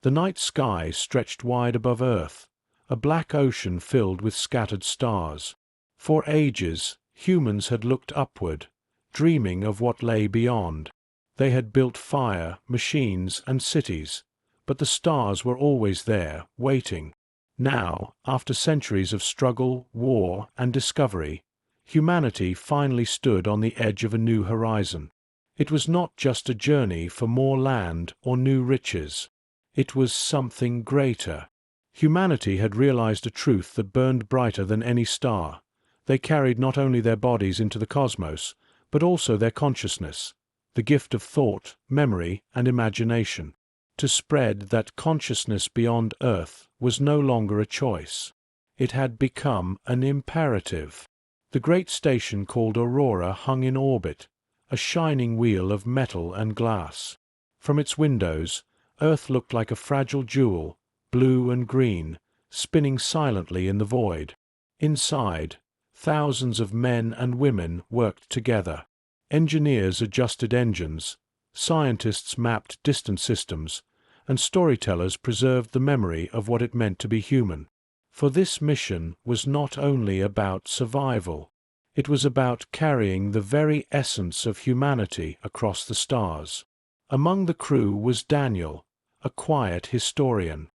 The night sky stretched wide above Earth, a black ocean filled with scattered stars. For ages, humans had looked upward, dreaming of what lay beyond. They had built fire, machines, and cities, but the stars were always there, waiting. Now, after centuries of struggle, war, and discovery, humanity finally stood on the edge of a new horizon. It was not just a journey for more land or new riches. It was something greater. Humanity had realized a truth that burned brighter than any star. They carried not only their bodies into the cosmos, but also their consciousness, the gift of thought, memory, and imagination. To spread that consciousness beyond Earth was no longer a choice. It had become an imperative. The great station called Aurora hung in orbit, a shining wheel of metal and glass. From its windows, Earth looked like a fragile jewel, blue and green, spinning silently in the void. Inside, thousands of men and women worked together. Engineers adjusted engines, scientists mapped distant systems, and storytellers preserved the memory of what it meant to be human. For this mission was not only about survival. It was about carrying the very essence of humanity across the stars. Among the crew was Daniel, a quiet historian.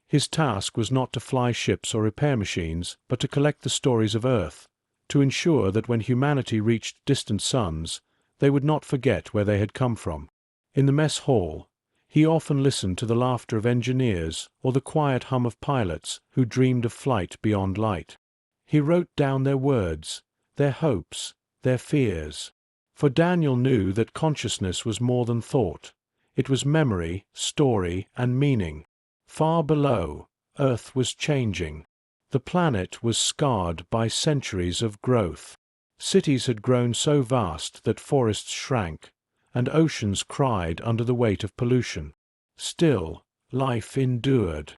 His task was not to fly ships or repair machines, but to collect the stories of Earth, to ensure that when humanity reached distant suns, they would not forget where they had come from. In the mess hall, he often listened to the laughter of engineers or the quiet hum of pilots who dreamed of flight beyond light. He wrote down their words, their hopes, their fears. For Daniel knew that consciousness was more than thought. It was memory, story, and meaning. Far below, Earth was changing. The planet was scarred by centuries of growth. Cities had grown so vast that forests shrank, and oceans cried under the weight of pollution. Still, life endured.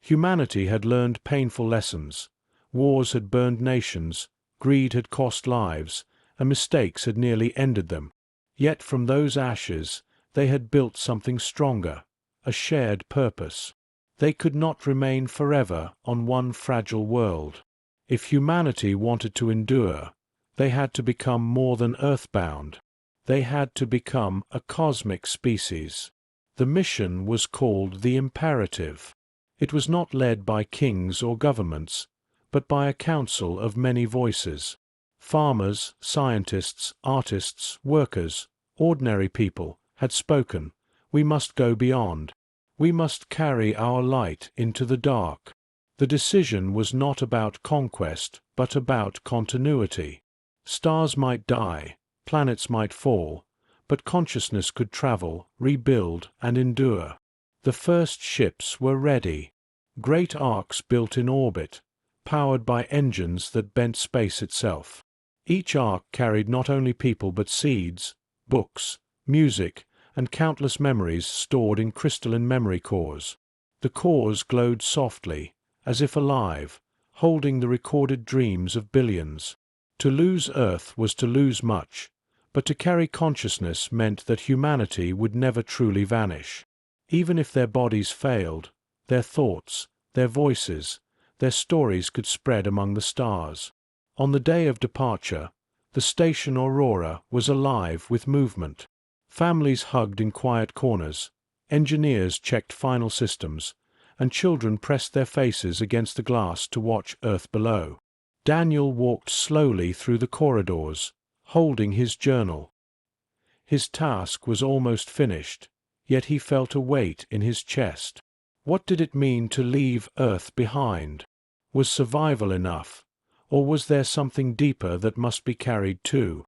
Humanity had learned painful lessons. Wars had burned nations, greed had cost lives, and mistakes had nearly ended them. Yet from those ashes, they had built something stronger, a shared purpose. They could not remain forever on one fragile world. If humanity wanted to endure, they had to become more than earthbound. They had to become a cosmic species. The mission was called the imperative. It was not led by kings or governments, but by a council of many voices. Farmers, scientists, artists, workers, ordinary people had spoken. We must go beyond. We must carry our light into the dark. The decision was not about conquest, but about continuity. Stars might die, planets might fall, but consciousness could travel, rebuild, and endure. The first ships were ready. Great arcs built in orbit, powered by engines that bent space itself. Each arc carried not only people but seeds, books, music, and countless memories stored in crystalline memory cores. The cores glowed softly, as if alive, holding the recorded dreams of billions. To lose Earth was to lose much, but to carry consciousness meant that humanity would never truly vanish. Even if their bodies failed, their thoughts, their voices, their stories could spread among the stars. On the day of departure, the station Aurora was alive with movement. Families hugged in quiet corners, engineers checked final systems, and children pressed their faces against the glass to watch Earth below. Daniel walked slowly through the corridors, holding his journal. His task was almost finished, yet he felt a weight in his chest. What did it mean to leave Earth behind? Was survival enough, or was there something deeper that must be carried too?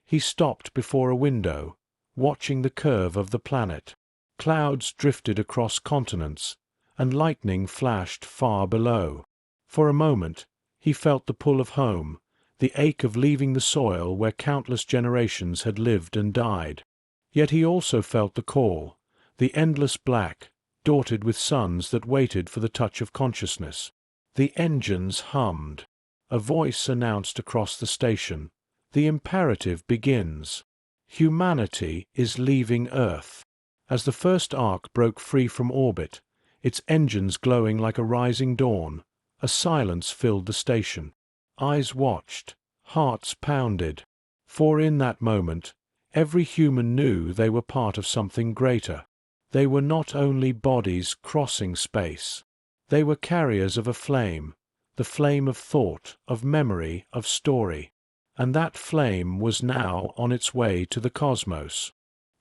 He stopped before a window, watching the curve of the planet. Clouds drifted across continents, and lightning flashed far below. For a moment, he felt the pull of home, the ache of leaving the soil where countless generations had lived and died. Yet he also felt the call, the endless black, dotted with suns that waited for the touch of consciousness. The engines hummed. A voice announced across the station, "The imperative begins. Humanity is leaving Earth." As the first arc broke free from orbit, its engines glowing like a rising dawn, a silence filled the station. Eyes watched, hearts pounded, for in that moment, every human knew they were part of something greater. They were not only bodies crossing space. They were carriers of a flame, the flame of thought, of memory, of story. And that flame was now on its way to the cosmos.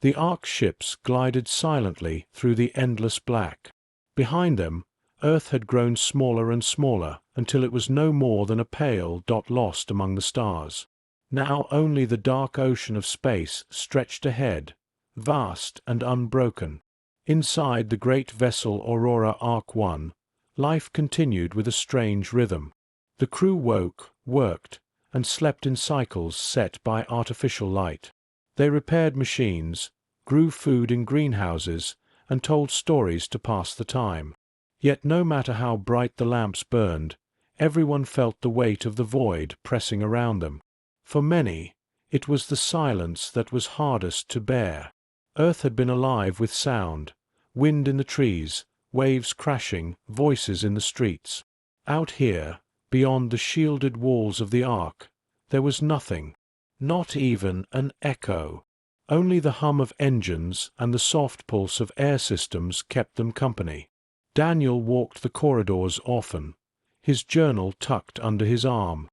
The Ark ships glided silently through the endless black. Behind them, Earth had grown smaller and smaller until it was no more than a pale dot lost among the stars. Now only the dark ocean of space stretched ahead, vast and unbroken. Inside the great vessel Aurora Ark 1, life continued with a strange rhythm. The crew woke, worked, and slept in cycles set by artificial light. They repaired machines, grew food in greenhouses, and told stories to pass the time. Yet no matter how bright the lamps burned, everyone felt the weight of the void pressing around them. For many, it was the silence that was hardest to bear. Earth had been alive with sound, wind in the trees, waves crashing, voices in the streets. Out here, beyond the shielded walls of the Ark, there was nothing, not even an echo. Only the hum of engines and the soft pulse of air systems kept them company. Daniel walked the corridors often, his journal tucked under his arm.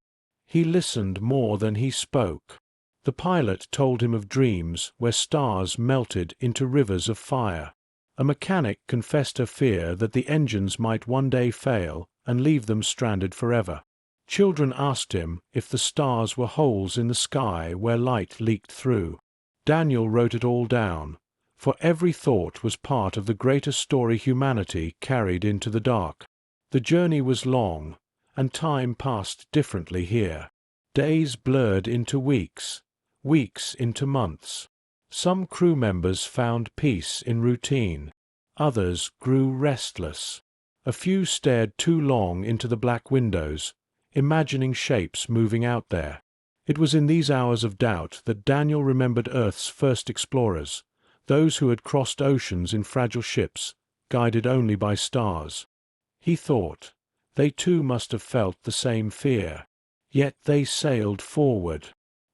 He listened more than he spoke. The pilot told him of dreams where stars melted into rivers of fire. A mechanic confessed her fear that the engines might one day fail and leave them stranded forever. Children asked him if the stars were holes in the sky where light leaked through. Daniel wrote it all down, for every thought was part of the greater story humanity carried into the dark. The journey was long, and time passed differently here. Days blurred into weeks, weeks into months. Some crew members found peace in routine. Others grew restless. A few stared too long into the black windows, imagining shapes moving out there. It was in these hours of doubt that Daniel remembered Earth's first explorers, those who had crossed oceans in fragile ships, guided only by stars. He thought, they too must have felt the same fear. Yet they sailed forward.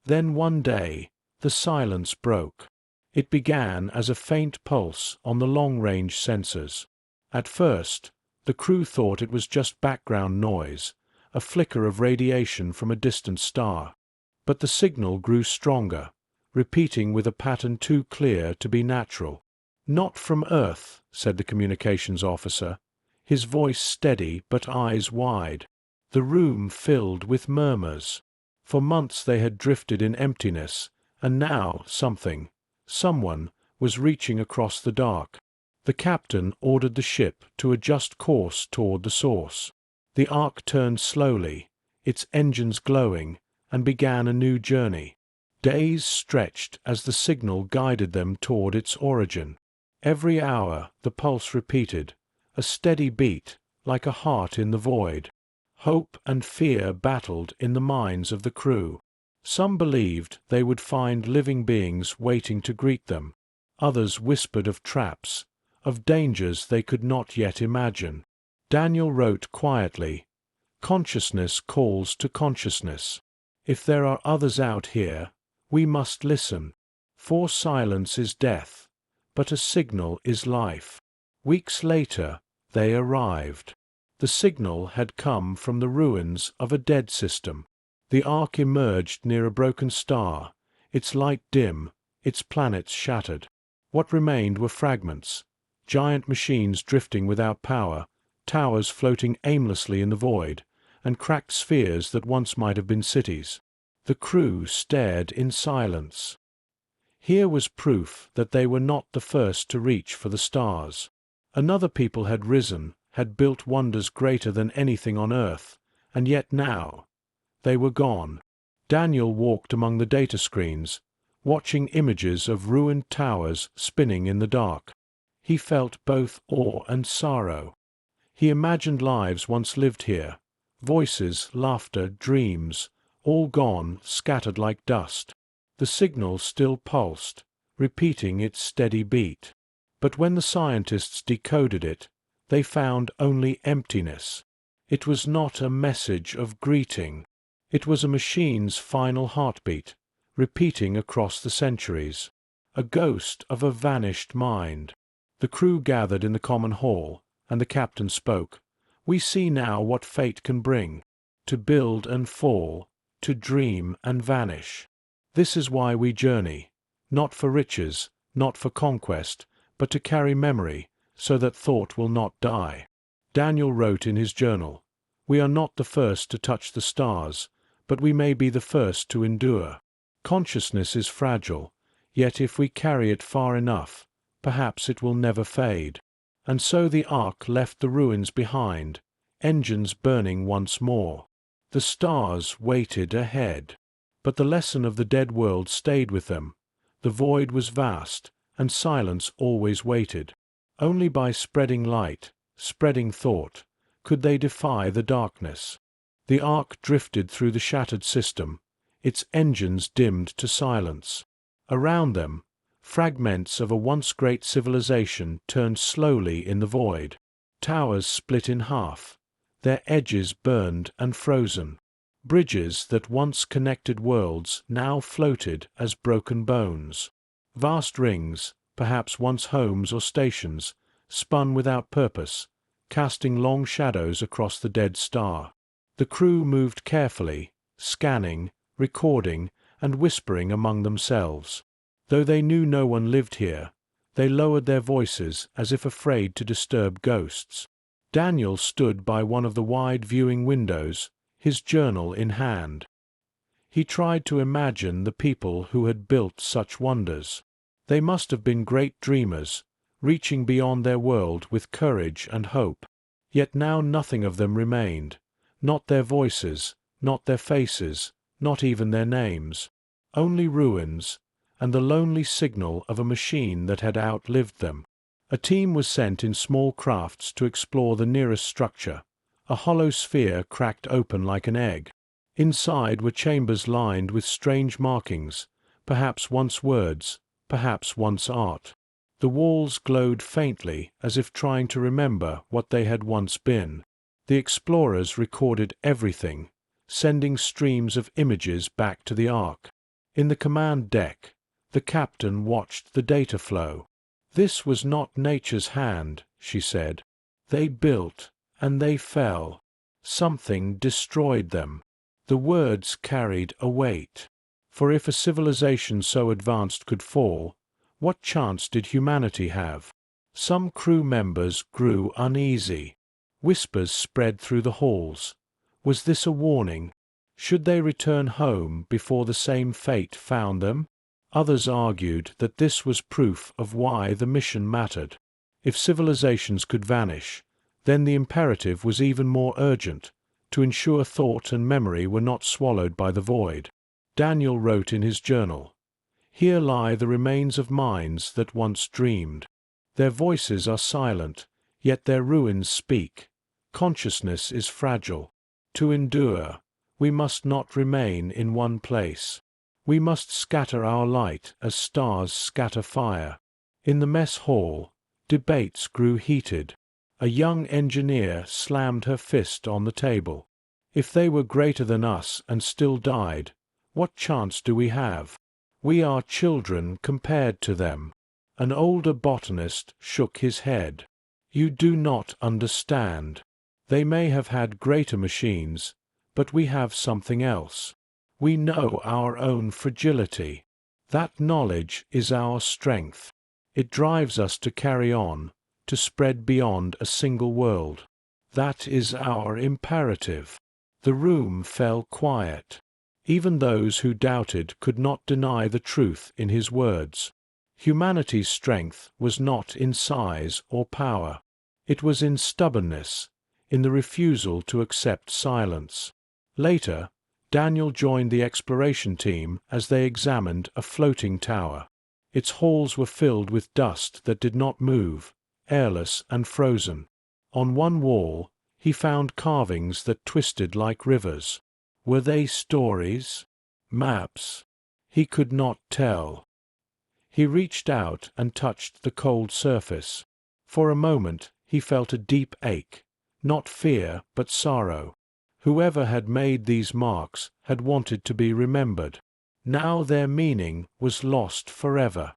Then one day, the silence broke. It began as a faint pulse on the long-range sensors. At first, the crew thought it was just background noise, a flicker of radiation from a distant star. But the signal grew stronger, repeating with a pattern too clear to be natural. "Not from Earth," said the communications officer, his voice steady but eyes wide. The room filled with murmurs. For months they had drifted in emptiness, and now someone, was reaching across the dark. The captain ordered the ship to adjust course toward the source. The Ark turned slowly, its engines glowing, and began a new journey. Days stretched as the signal guided them toward its origin. Every hour the pulse repeated, a steady beat, like a heart in the void. Hope and fear battled in the minds of the crew. Some believed they would find living beings waiting to greet them. Others whispered of traps, of dangers they could not yet imagine. Daniel wrote quietly, "Consciousness calls to consciousness. If there are others out here, we must listen. For silence is death, but a signal is life." Weeks later, they arrived. The signal had come from the ruins of a dead system. The Ark emerged near a broken star, its light dim, its planets shattered. What remained were fragments, giant machines drifting without power, towers floating aimlessly in the void, and cracked spheres that once might have been cities. The crew stared in silence. Here was proof that they were not the first to reach for the stars. Another people had risen, had built wonders greater than anything on Earth, and yet now they were gone. Daniel walked among the data screens, watching images of ruined towers spinning in the dark. He felt both awe and sorrow. He imagined lives once lived here, voices, laughter, dreams, all gone, scattered like dust. The signal still pulsed, repeating its steady beat. But when the scientists decoded it, they found only emptiness. It was not a message of greeting. It was a machine's final heartbeat, repeating across the centuries. A ghost of a vanished mind. The crew gathered in the common hall, and the captain spoke. "We see now what fate can bring. To build and fall, to dream and vanish. This is why we journey, not for riches, not for conquest, but to carry memory, so that thought will not die." Daniel wrote in his journal, "We are not the first to touch the stars, but we may be the first to endure. Consciousness is fragile, yet if we carry it far enough, perhaps it will never fade." And so the Ark left the ruins behind, engines burning once more. The stars waited ahead. But the lesson of the dead world stayed with them. The void was vast, and silence always waited. Only by spreading light, spreading thought, could they defy the darkness. The Ark drifted through the shattered system, its engines dimmed to silence. Around them, fragments of a once great civilization turned slowly in the void. Towers split in half, their edges burned and frozen. Bridges that once connected worlds now floated as broken bones. Vast rings, perhaps once homes or stations, spun without purpose, casting long shadows across the dead star. The crew moved carefully, scanning, recording, and whispering among themselves. Though they knew no one lived here, they lowered their voices as if afraid to disturb ghosts. Daniel stood by one of the wide viewing windows, his journal in hand. He tried to imagine the people who had built such wonders. They must have been great dreamers, reaching beyond their world with courage and hope. Yet now nothing of them remained, not their voices, not their faces, not even their names. Only ruins, and the lonely signal of a machine that had outlived them. A team was sent in small crafts to explore the nearest structure, a hollow sphere cracked open like an egg. Inside were chambers lined with strange markings, perhaps once words, perhaps once art. The walls glowed faintly as if trying to remember what they had once been. The explorers recorded everything, sending streams of images back to the Ark. In the command deck, the captain watched the data flow. "This was not nature's hand," she said. "They built, and they fell. Something destroyed them." The words carried a weight. For if a civilization so advanced could fall, what chance did humanity have? Some crew members grew uneasy. Whispers spread through the halls. Was this a warning? Should they return home before the same fate found them? Others argued that this was proof of why the mission mattered. If civilizations could vanish, then the imperative was even more urgent, to ensure thought and memory were not swallowed by the void. Daniel wrote in his journal, "Here lie the remains of minds that once dreamed. Their voices are silent, yet their ruins speak. Consciousness is fragile. To endure, we must not remain in one place. We must scatter our light as stars scatter fire." In the mess hall, debates grew heated. A young engineer slammed her fist on the table. "If they were greater than us and still died, what chance do we have? We are children compared to them." An older botanist shook his head. "You do not understand. They may have had greater machines, but we have something else. We know our own fragility. That knowledge is our strength. It drives us to carry on, to spread beyond a single world. That is our imperative." The room fell quiet. Even those who doubted could not deny the truth in his words. Humanity's strength was not in size or power. It was in stubbornness, in the refusal to accept silence. Later, Daniel joined the exploration team as they examined a floating tower. Its halls were filled with dust that did not move, airless and frozen. On one wall, he found carvings that twisted like rivers. Were they stories? Maps? He could not tell. He reached out and touched the cold surface. For a moment, he felt a deep ache. Not fear, but sorrow. Whoever had made these marks had wanted to be remembered. Now their meaning was lost forever.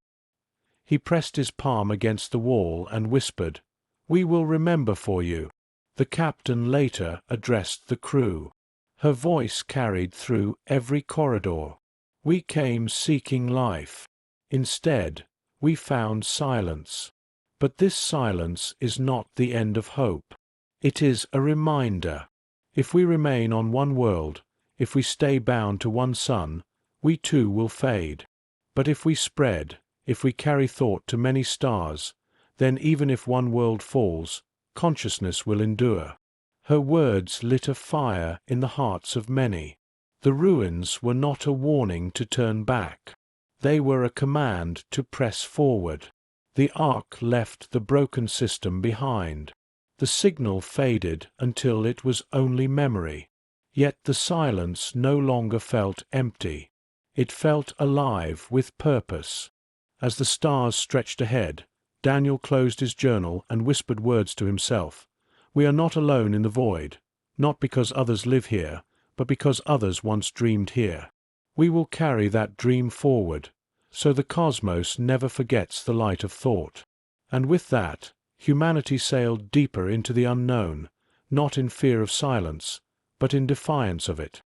He pressed his palm against the wall and whispered, "We will remember for you." The captain later addressed the crew. Her voice carried through every corridor. "We came seeking life. Instead, we found silence. But this silence is not the end of hope. It is a reminder. If we remain on one world, if we stay bound to one sun, we too will fade. But if we spread, if we carry thought to many stars, then even if one world falls, consciousness will endure." Her words lit a fire in the hearts of many. The ruins were not a warning to turn back. They were a command to press forward. The Ark left the broken system behind. The signal faded until it was only memory. Yet the silence no longer felt empty. It felt alive with purpose. As the stars stretched ahead, Daniel closed his journal and whispered words to himself. "We are not alone in the void, not because others live here, but because others once dreamed here. We will carry that dream forward, so the cosmos never forgets the light of thought." And with that, humanity sailed deeper into the unknown, not in fear of silence, but in defiance of it.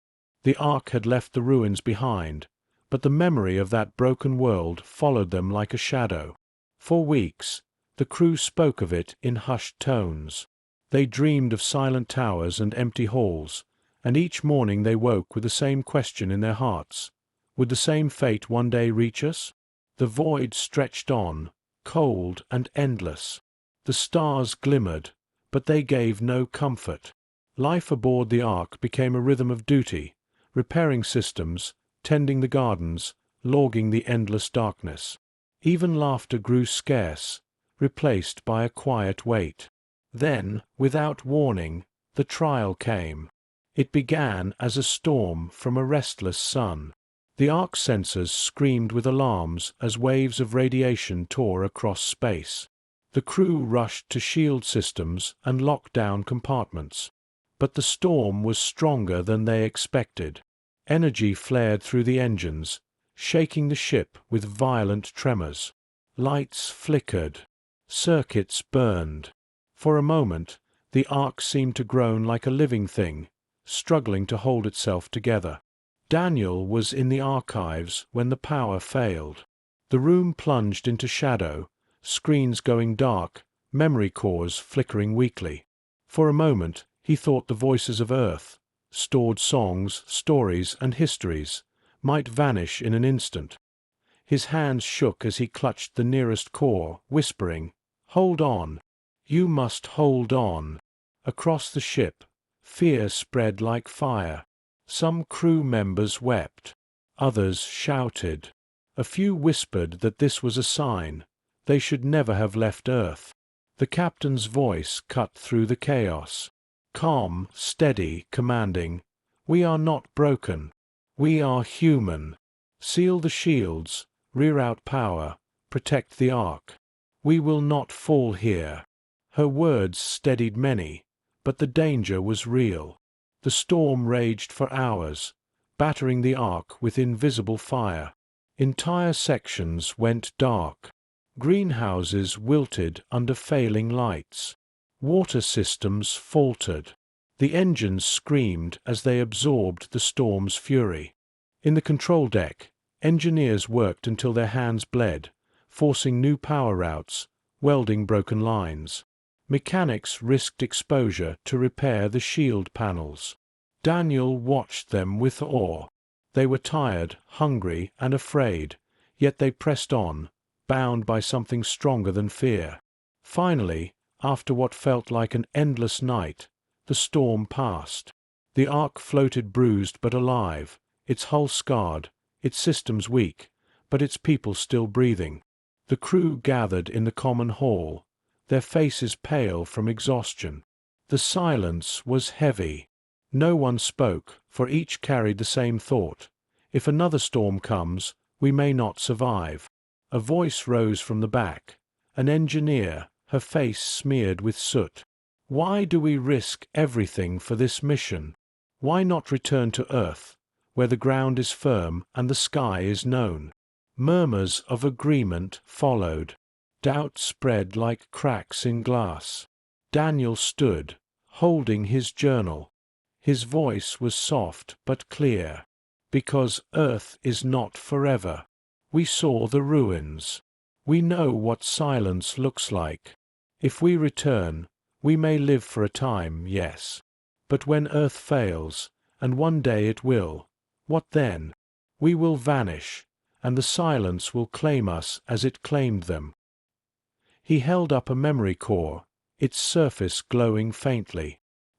The Ark had left the ruins behind, but the memory of that broken world followed them like a shadow. For weeks, the crew spoke of it in hushed tones. They dreamed of silent towers and empty halls, and each morning they woke with the same question in their hearts. Would the same fate one day reach us? The void stretched on, cold and endless. The stars glimmered, but they gave no comfort. Life aboard the Ark became a rhythm of duty, repairing systems, tending the gardens, logging the endless darkness. Even laughter grew scarce, replaced by a quiet wait. Then, without warning, the trial came. It began as a storm from a restless sun. The Ark's sensors screamed with alarms as waves of radiation tore across space. The crew rushed to shield systems and locked down compartments. But the storm was stronger than they expected. Energy flared through the engines, shaking the ship with violent tremors. Lights flickered. Circuits burned. For a moment, the Ark seemed to groan like a living thing, struggling to hold itself together. Daniel was in the archives when the power failed. The room plunged into shadow, screens going dark, memory cores flickering weakly. For a moment, he thought the voices of Earth, stored songs, stories, and histories, might vanish in an instant. His hands shook as he clutched the nearest core, whispering, "Hold on. You must hold on." Across the ship, fear spread like fire. Some crew members wept. Others shouted. A few whispered that this was a sign. They should never have left Earth. The captain's voice cut through the chaos. Calm, steady, commanding, "We are not broken. We are human. Seal the shields, rear out power, protect the Ark. We will not fall here." Her words steadied many, but the danger was real. The storm raged for hours, battering the Ark with invisible fire. Entire sections went dark. Greenhouses wilted under failing lights. Water systems faltered. The engines screamed as they absorbed the storm's fury. In the control deck, engineers worked until their hands bled, forcing new power routes, welding broken lines. Mechanics risked exposure to repair the shield panels. Daniel watched them with awe. They were tired, hungry, and afraid, yet they pressed on, bound by something stronger than fear. Finally, after what felt like an endless night, the storm passed. The Ark floated bruised but alive, its hull scarred, its systems weak, but its people still breathing. The crew gathered in the common hall, their faces pale from exhaustion. The silence was heavy. No one spoke, for each carried the same thought. If another storm comes, we may not survive. A voice rose from the back, an engineer, her face smeared with soot. Why do we risk everything for this mission? Why not return to Earth, where the ground is firm and the sky is known? Murmurs of agreement followed. Doubt spread like cracks in glass. Daniel stood, holding his journal. His voice was soft but clear. Because Earth is not forever. We saw the ruins. We know what silence looks like. If we return, we may live for a time, yes. But when Earth fails, and one day it will, what then? We will vanish, and the silence will claim us as it claimed them. He held up a memory core, its surface glowing faintly.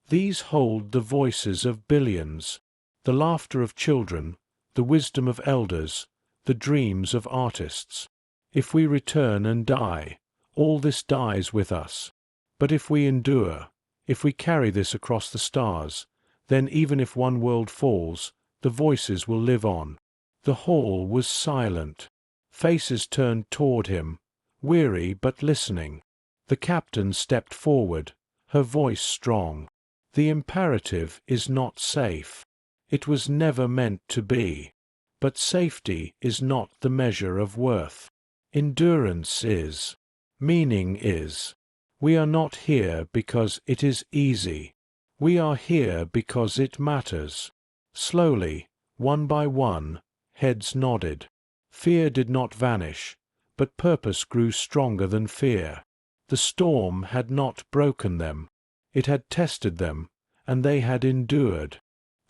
These hold the voices of billions, the laughter of children, the wisdom of elders, the dreams of artists. If we return and die, all this dies with us. But if we endure, if we carry this across the stars, then even if one world falls, the voices will live on. The hall was silent. Faces turned toward him, weary but listening. The captain stepped forward, her voice strong. The imperative is not safe. It was never meant to be. But safety is not the measure of worth. Endurance is. Meaning is. We are not here because it is easy. We are here because it matters. Slowly, one by one, heads nodded. Fear did not vanish, but purpose grew stronger than fear. The storm had not broken them. It had tested them, and they had endured.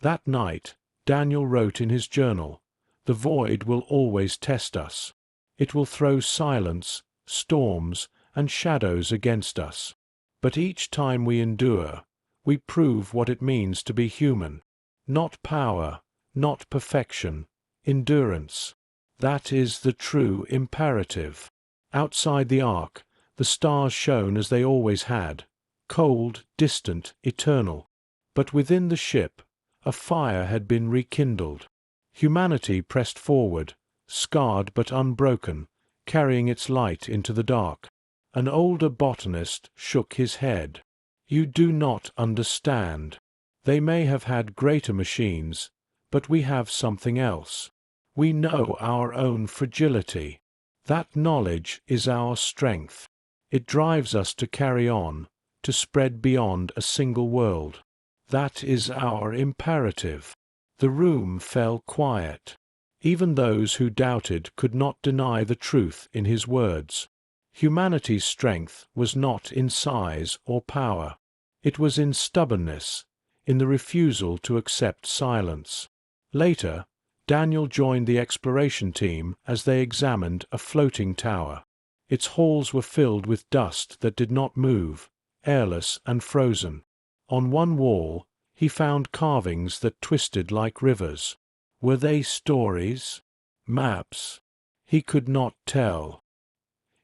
That night, Daniel wrote in his journal, "The void will always test us. It will throw silence, storms, and shadows against us. But each time we endure, we prove what it means to be human. Not power, not perfection, endurance. That is the true imperative." Outside the ark, the stars shone as they always had, cold, distant, eternal. But within the ship, a fire had been rekindled. Humanity pressed forward, scarred but unbroken, carrying its light into the dark. An older botanist shook his head. "You do not understand. They may have had greater machines, but we have something else. We know our own fragility. That knowledge is our strength. It drives us to carry on, to spread beyond a single world. That is our imperative." The room fell quiet. Even those who doubted could not deny the truth in his words. Humanity's strength was not in size or power. It was in stubbornness, in the refusal to accept silence. Later, Daniel joined the exploration team as they examined a floating tower. Its halls were filled with dust that did not move, airless and frozen. On one wall, he found carvings that twisted like rivers. Were they stories? Maps? He could not tell.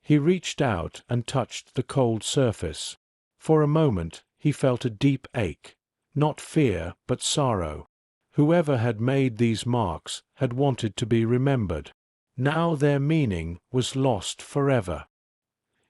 He reached out and touched the cold surface. For a moment he felt a deep ache, not fear but sorrow. Whoever had made these marks had wanted to be remembered. Now their meaning was lost forever.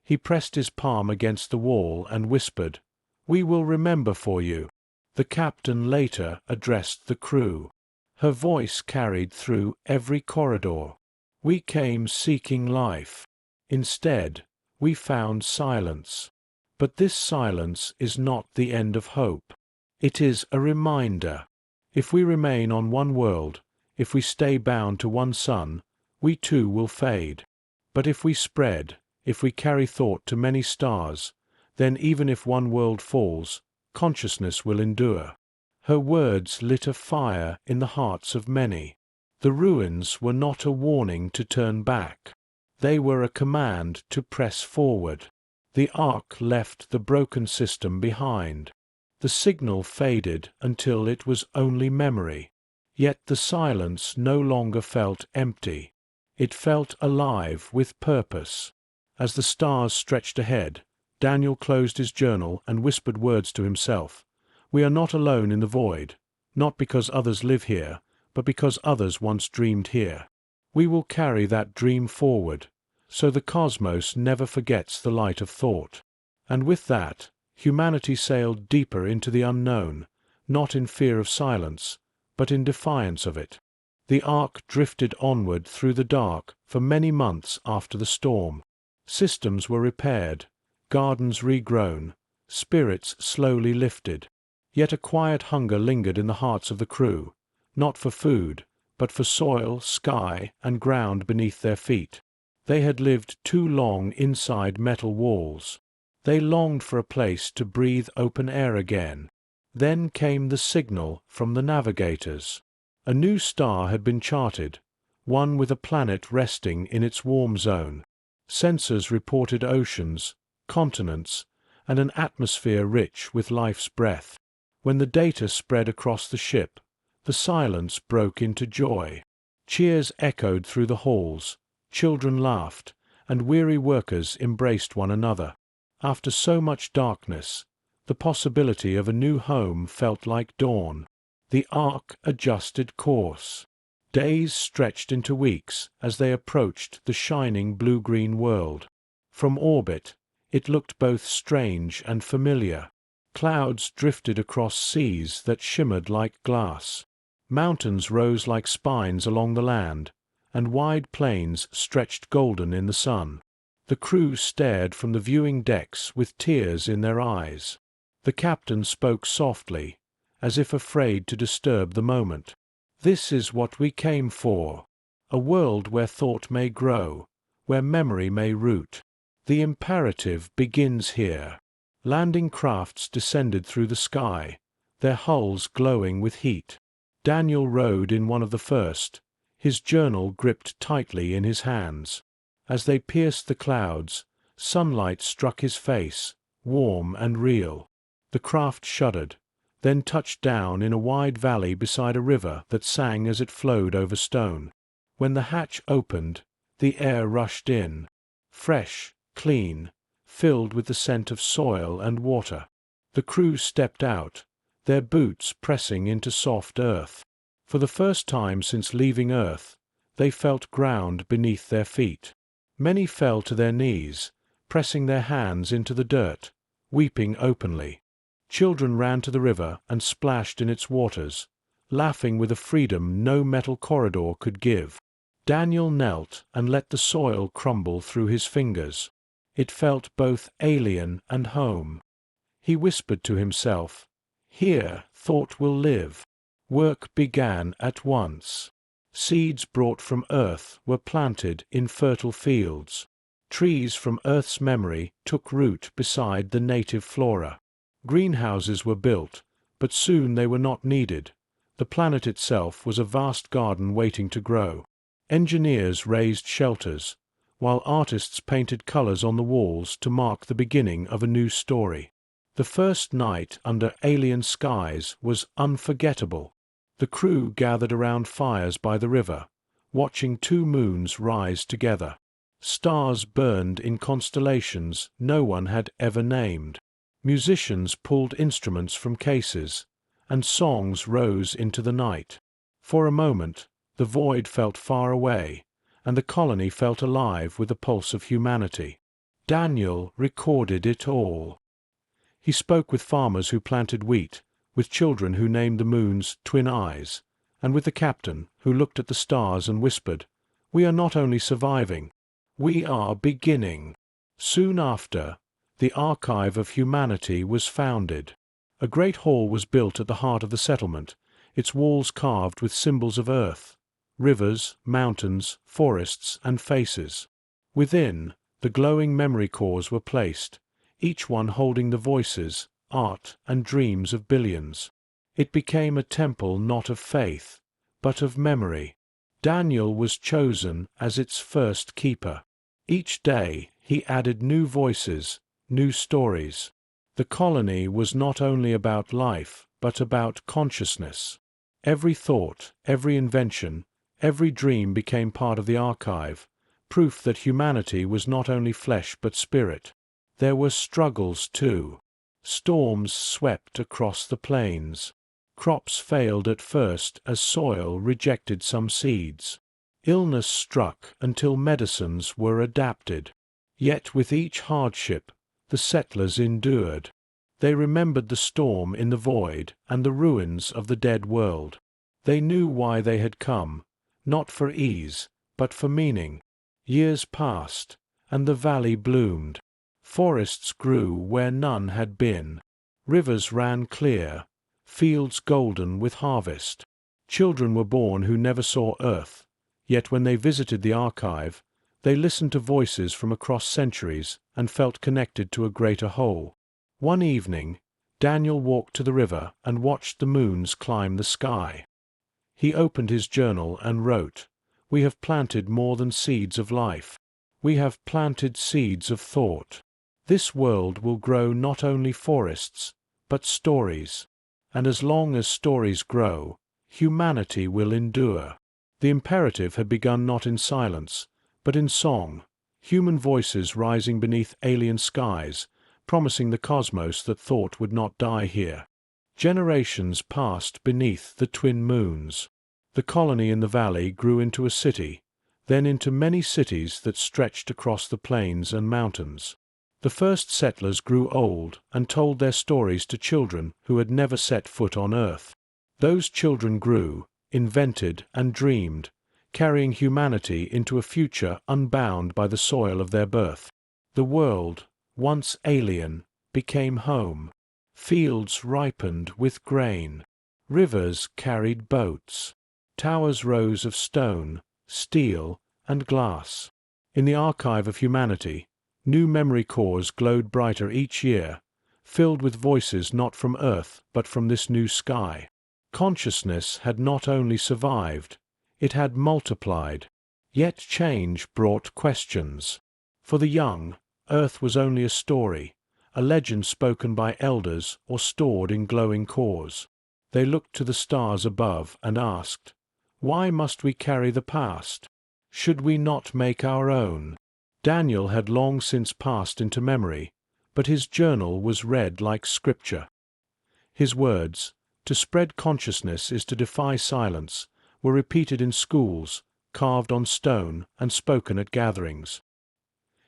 He pressed his palm against the wall and whispered, "We will remember for you." The captain later addressed the crew. Her voice carried through every corridor. "We came seeking life. Instead, we found silence. But this silence is not the end of hope. It is a reminder. If we remain on one world, if we stay bound to one sun, we too will fade. But if we spread, if we carry thought to many stars, then even if one world falls, consciousness will endure." Her words lit a fire in the hearts of many. The ruins were not a warning to turn back. They were a command to press forward. The ark left the broken system behind. The signal faded until it was only memory. Yet the silence no longer felt empty. It felt alive with purpose. As the stars stretched ahead, Daniel closed his journal and whispered words to himself. "We are not alone in the void, not because others live here, but because others once dreamed here. We will carry that dream forward. so the cosmos never forgets the light of thought. And with that, humanity sailed deeper into the unknown, not in fear of silence, but in defiance of it. The ark drifted onward through the dark for many months after the storm. Systems were repaired, gardens regrown, spirits slowly lifted. Yet a quiet hunger lingered in the hearts of the crew, not for food, but for soil, sky, and ground beneath their feet. They had lived too long inside metal walls. They longed for a place to breathe open air again. Then came the signal from the navigators. A new star had been charted, one with a planet resting in its warm zone. Sensors reported oceans, continents, and an atmosphere rich with life's breath. When the data spread across the ship, the silence broke into joy. Cheers echoed through the halls, children laughed, and weary workers embraced one another. After so much darkness, the possibility of a new home felt like dawn. The ark adjusted course. Days stretched into weeks as they approached the shining blue-green world. From orbit, it looked both strange and familiar. Clouds drifted across seas that shimmered like glass. Mountains rose like spines along the land, and wide plains stretched golden in the sun. The crew stared from the viewing decks with tears in their eyes. The captain spoke softly, as if afraid to disturb the moment. "This is what we came for. A world where thought may grow, where memory may root. The imperative begins here." Landing crafts descended through the sky, their hulls glowing with heat. Daniel rode in one of the first, his journal gripped tightly in his hands. As they pierced the clouds, sunlight struck his face, warm and real. The craft shuddered, then touched down in a wide valley beside a river that sang as it flowed over stone. When the hatch opened, the air rushed in, fresh, clean, filled with the scent of soil and water. The crew stepped out, their boots pressing into soft earth. For the first time since leaving Earth, they felt ground beneath their feet. Many fell to their knees, pressing their hands into the dirt, weeping openly. Children ran to the river and splashed in its waters, laughing with a freedom no metal corridor could give. Daniel knelt and let the soil crumble through his fingers. It felt both alien and home. He whispered to himself, "Here thought will live." Work began at once. Seeds brought from Earth were planted in fertile fields. Trees from Earth's memory took root beside the native flora. Greenhouses were built, but soon they were not needed. The planet itself was a vast garden waiting to grow. Engineers raised shelters, while artists painted colors on the walls to mark the beginning of a new story. The first night under alien skies was unforgettable. The crew gathered around fires by the river, watching two moons rise together. Stars burned in constellations no one had ever named. Musicians pulled instruments from cases, and songs rose into the night. For a moment, the void felt far away, and the colony felt alive with the pulse of humanity. Daniel recorded it all. He spoke with farmers who planted wheat, with children who named the moon's twin eyes, and with the captain who looked at the stars and whispered, "We are not only surviving, we are beginning." Soon after, the Archive of Humanity was founded. A great hall was built at the heart of the settlement, its walls carved with symbols of Earth, rivers, mountains, forests, and faces. Within, the glowing memory cores were placed, each one holding the voices, art, and dreams of billions. It became a temple not of faith, but of memory. Daniel was chosen as its first keeper. Each day he added new voices, new stories. The colony was not only about life, but about consciousness. Every thought, every invention, every dream became part of the archive, proof that humanity was not only flesh but spirit. There were struggles too. Storms swept across the plains. Crops failed at first as soil rejected some seeds. Illness struck until medicines were adapted. Yet with each hardship, the settlers endured. They remembered the storm in the void and the ruins of the dead world. They knew why they had come, not for ease, but for meaning. Years passed, and the valley bloomed. Forests grew where none had been. Rivers ran clear, fields golden with harvest. Children were born who never saw earth, yet when they visited the archive, they listened to voices from across centuries and felt connected to a greater whole. One evening, Daniel walked to the river and watched the moons climb the sky. He opened his journal and wrote, "We have planted more than seeds of life. We have planted seeds of thought. This world will grow not only forests, but stories. And as long as stories grow, humanity will endure." The imperative had begun not in silence, but in song, human voices rising beneath alien skies, promising the cosmos that thought would not die here. Generations passed beneath the twin moons. The colony in the valley grew into a city, then into many cities that stretched across the plains and mountains. The first settlers grew old and told their stories to children who had never set foot on Earth. Those children grew, invented and dreamed, carrying humanity into a future unbound by the soil of their birth. The world, once alien, became home. Fields ripened with grain. Rivers carried boats. Towers rose of stone, steel, and glass. In the archive of humanity, new memory cores glowed brighter each year, filled with voices not from Earth but from this new sky. Consciousness had not only survived, it had multiplied. Yet change brought questions. For the young, Earth was only a story, a legend spoken by elders or stored in glowing cores. They looked to the stars above and asked, "Why must we carry the past? Should we not make our own?" Daniel had long since passed into memory, but his journal was read like scripture. His words, "To spread consciousness is to defy silence," were repeated in schools, carved on stone, and spoken at gatherings.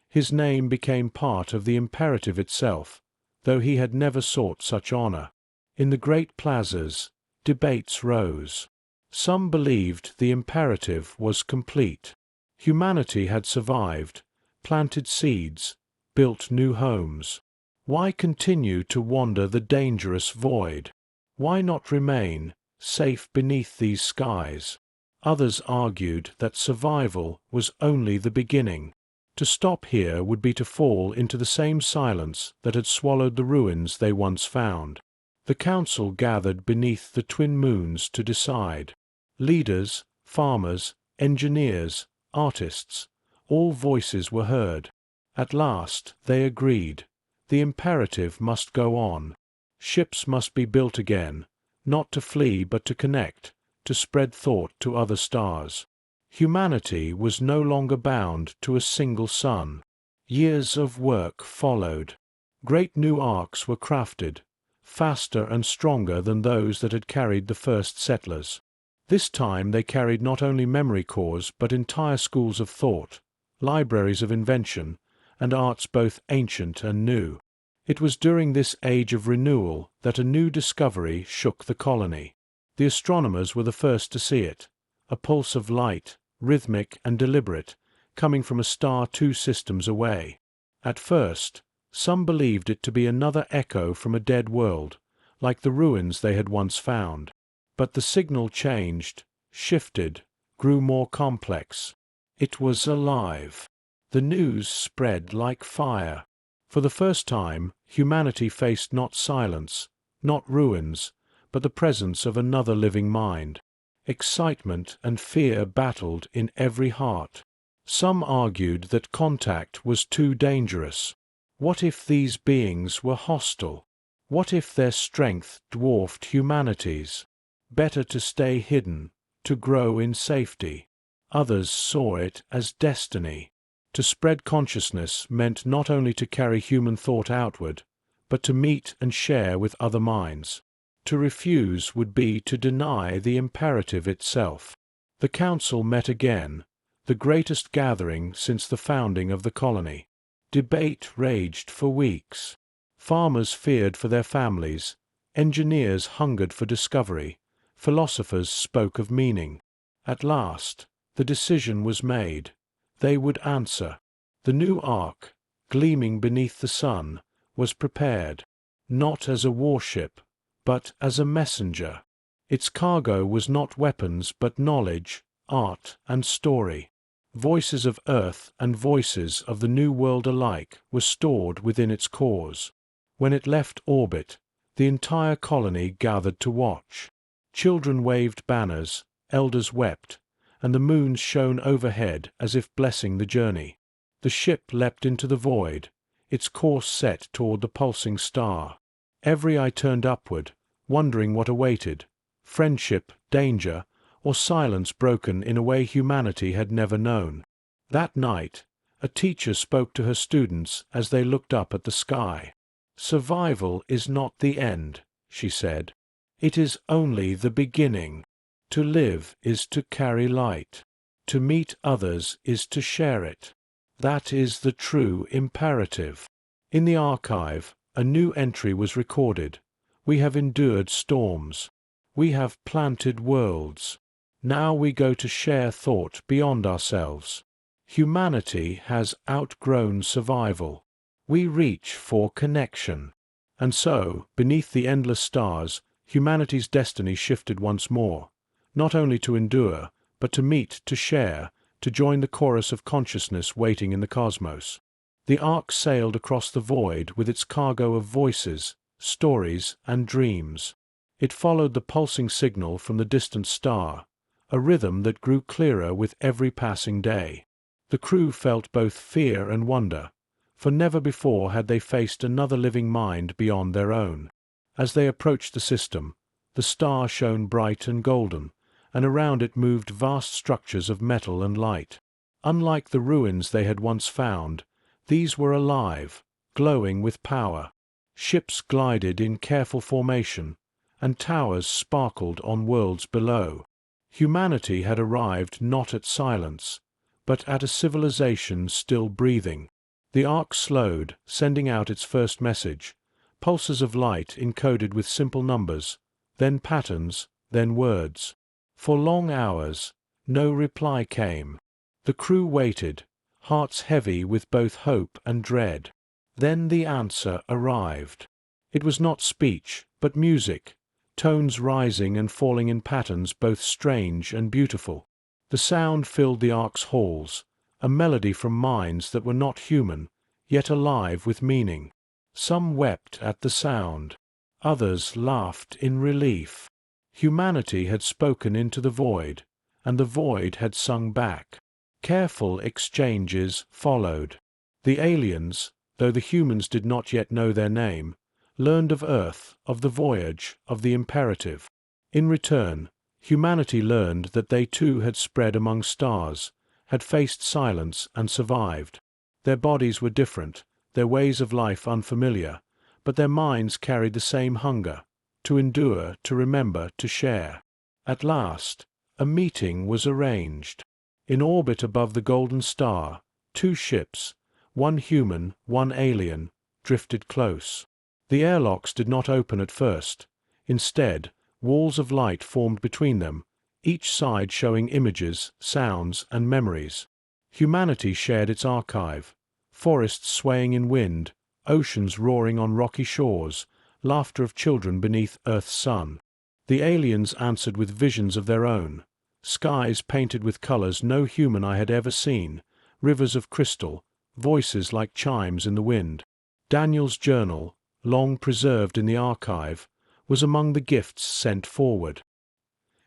His name became part of the imperative itself, though he had never sought such honor. In the great plazas, debates rose. Some believed the imperative was complete. Humanity had survived, planted seeds, built new homes. Why continue to wander the dangerous void? Why not remain, safe beneath these skies? Others argued that survival was only the beginning. To stop here would be to fall into the same silence that had swallowed the ruins they once found. The council gathered beneath the twin moons to decide. Leaders, farmers, engineers, artists, all voices were heard. At last they agreed. The imperative must go on. Ships must be built again, not to flee but to connect, to spread thought to other stars. Humanity was no longer bound to a single sun. Years of work followed. Great new arcs were crafted, faster and stronger than those that had carried the first settlers. This time they carried not only memory cores but entire schools of thought, libraries of invention, and arts both ancient and new. It was during this age of renewal that a new discovery shook the colony. The astronomers were the first to see it, a pulse of light, rhythmic and deliberate, coming from a star 2 systems away. At first, some believed it to be another echo from a dead world, like the ruins they had once found. But the signal changed, shifted, grew more complex. It was alive. The news spread like fire. For the first time, humanity faced not silence, not ruins, but the presence of another living mind. Excitement and fear battled in every heart. Some argued that contact was too dangerous. What if these beings were hostile? What if their strength dwarfed humanity's? Better to stay hidden, to grow in safety. Others saw it as destiny. To spread consciousness meant not only to carry human thought outward, but to meet and share with other minds. To refuse would be to deny the imperative itself. The council met again, the greatest gathering since the founding of the colony. Debate raged for weeks. Farmers feared for their families, engineers hungered for discovery, philosophers spoke of meaning. At last, the decision was made. They would answer. The new ark, gleaming beneath the sun, was prepared, not as a warship, but as a messenger. Its cargo was not weapons but knowledge, art, and story. Voices of Earth and voices of the New World alike were stored within its cores. When it left orbit, the entire colony gathered to watch. Children waved banners, elders wept, and the moons shone overhead as if blessing the journey. The ship leapt into the void, its course set toward the pulsing star. Every eye turned upward, wondering what awaited: friendship, danger, or silence broken in a way humanity had never known. That night, a teacher spoke to her students as they looked up at the sky. "Survival is not the end," she said. "It is only the beginning. To live is to carry light. To meet others is to share it. That is the true imperative." In the archive, a new entry was recorded. "We have endured storms. We have planted worlds. Now we go to share thought beyond ourselves. Humanity has outgrown survival. We reach for connection." And so, beneath the endless stars, humanity's destiny shifted once more, not only to endure, but to meet, to share, to join the chorus of consciousness waiting in the cosmos. The ark sailed across the void with its cargo of voices, stories, and dreams. It followed the pulsing signal from the distant star, a rhythm that grew clearer with every passing day. The crew felt both fear and wonder, for never before had they faced another living mind beyond their own. As they approached the system, the star shone bright and golden, and around it moved vast structures of metal and light. Unlike the ruins they had once found, these were alive, glowing with power. Ships glided in careful formation, and towers sparkled on worlds below. Humanity had arrived not at silence, but at a civilization still breathing. The ark slowed, sending out its first message, pulses of light encoded with simple numbers, then patterns, then words. For long hours, no reply came. The crew waited, hearts heavy with both hope and dread. Then the answer arrived. It was not speech, but music, tones rising and falling in patterns both strange and beautiful. The sound filled the ark's halls, a melody from minds that were not human, yet alive with meaning. Some wept at the sound. Others laughed in relief. Humanity had spoken into the void, and the void had sung back. Careful exchanges followed. The aliens, though the humans did not yet know their name, learned of Earth, of the voyage, of the imperative. In return, humanity learned that they too had spread among stars, had faced silence and survived. Their bodies were different, their ways of life unfamiliar, but their minds carried the same hunger, to endure, to remember, to share. At last, a meeting was arranged. In orbit above the golden star, two ships, one human, one alien, drifted close. The airlocks did not open at first. Instead, walls of light formed between them, each side showing images, sounds, and memories. Humanity shared its archive, forests swaying in wind, oceans roaring on rocky shores, laughter of children beneath Earth's sun. The aliens answered with visions of their own, skies painted with colors no human eye had ever seen, rivers of crystal, voices like chimes in the wind. Daniel's journal, long preserved in the archive, was among the gifts sent forward.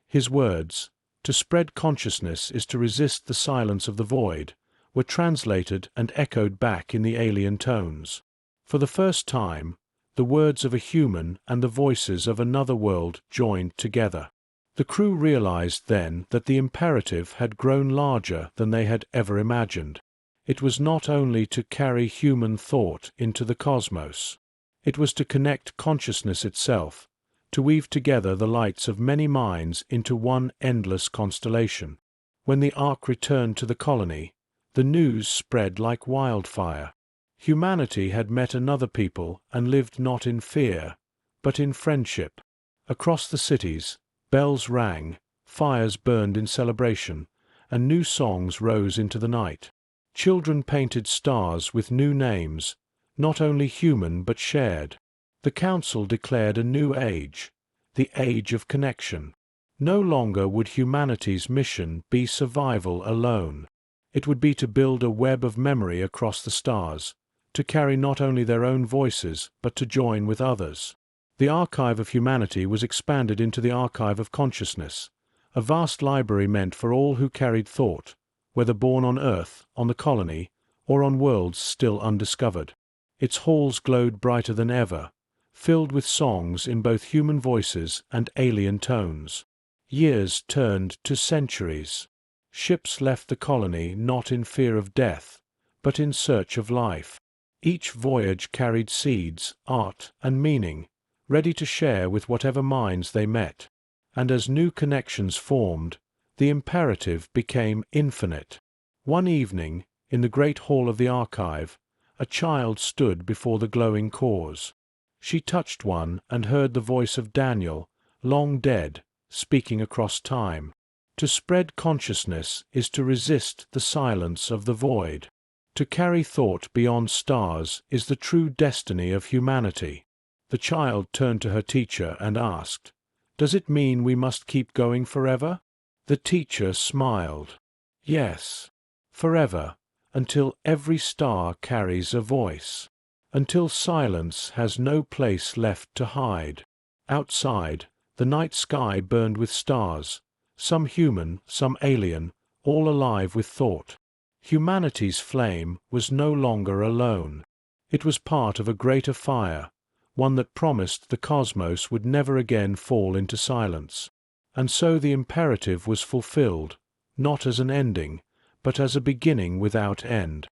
His words, "To spread consciousness is to resist the silence of the void," were translated and echoed back in the alien tones. For the first time, the words of a human and the voices of another world joined together. The crew realized then that the imperative had grown larger than they had ever imagined. It was not only to carry human thought into the cosmos. It was to connect consciousness itself, to weave together the lights of many minds into one endless constellation. When the Ark returned to the colony, the news spread like wildfire. Humanity had met another people and lived not in fear, but in friendship. Across the cities, bells rang, fires burned in celebration, and new songs rose into the night. Children painted stars with new names, not only human but shared. The council declared a new age, the age of connection. No longer would humanity's mission be survival alone. It would be to build a web of memory across the stars, to carry not only their own voices but to join with others. The archive of humanity was expanded into the archive of consciousness, a vast library meant for all who carried thought, whether born on Earth, on the colony, or on worlds still undiscovered. Its halls glowed brighter than ever, filled with songs in both human voices and alien tones. Years turned to centuries. Ships left the colony not in fear of death, but in search of life. Each voyage carried seeds, art, and meaning, ready to share with whatever minds they met. And as new connections formed, the imperative became infinite. One evening, in the great hall of the archive, a child stood before the glowing cores. She touched one and heard the voice of Daniel, long dead, speaking across time. To spread consciousness is to resist the silence of the void. To carry thought beyond stars is the true destiny of humanity. The child turned to her teacher and asked, "Does it mean we must keep going forever?" The teacher smiled. "Yes, forever, until every star carries a voice, until silence has no place left to hide." Outside, the night sky burned with stars, some human, some alien, all alive with thought. Humanity's flame was no longer alone. It was part of a greater fire, one that promised the cosmos would never again fall into silence. And so the imperative was fulfilled, not as an ending, but as a beginning without end.